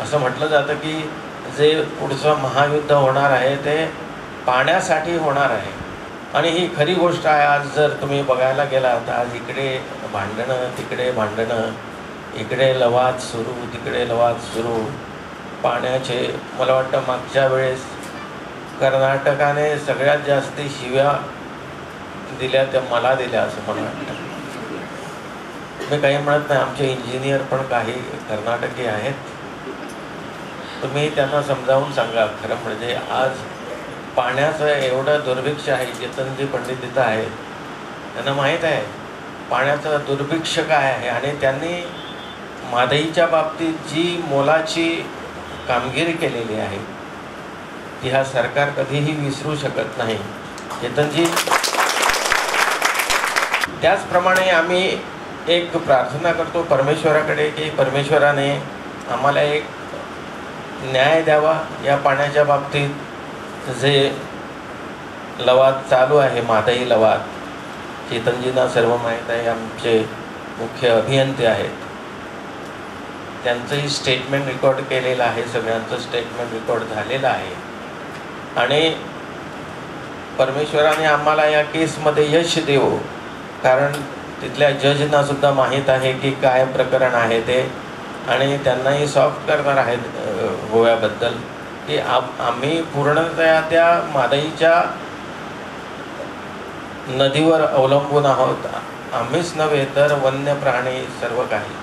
असं म्हटलं जातं की जे पुढचं महायुद्ध होणार आहे ते पाण्यासाठी होणार आहे आणि ही खरी गोष्ट आहे. आज जर तुम्ही बघायला गेलात, आज इकडे भांडणं, तिकडे भांडणं, इकडे लवाद सुरू, तिकडे लवाद सुरू पाण्याचे. मला वाटतं मागच्या वेळेस कर्नाटकाने सगळ्यात जास्ती शिव्या दिल्या त्या मला दिल्या असं मला वाटतं. मी काही म्हणत नाही, आमचे इंजिनियर पण काही कर्नाटकी आहेत, तुम्ही त्यांना समजावून सांगा. खरं म्हणजे आज पाण्याचं एवढं दुर्भिक्ष आहे. चेतनजी पंडित इथं आहेत, त्यांना माहीत आहे पाण्याचं दुर्भिक्ष काय आहे आणि त्यांनी मादईच्या बाबतीत जी मोलाची कामगिरी केलेली आहे ती हा सरकार कधीही विसरू शकत नाही. चेतनजी, त्याचप्रमाणे आम्ही एक प्रार्थना करतो परमेश्वराकडे की परमेश्वराने आम्हाला एक न्याय द्यावा या पाण्याच्या बाबतीत. जे लवाद चालू आहे, मादई लवाद, चेतनजींना सर्व माहीत आहे, आमचे मुख्य अभियंते आहेत, त्यांचंही स्टेटमेंट रेकॉर्ड केलेलं आहे, सगळ्यांचं स्टेटमेंट रेकॉर्ड झालेलं आहे आणि परमेश्वराने आम्हाला या केसमध्ये यश देवो. कारण तिथल्या जजना सुद्धा माहीत आहे की काय प्रकरण आहे ते आणि त्यांनाही सॉफ्ट करणार आहेत गोव्याबद्दल की आम्ही पूर्णतः त्या मादईच्या नदीवर अवलंबून आहोत. आम्हीच नव्हे तर वन्य प्राणी सर्व काही.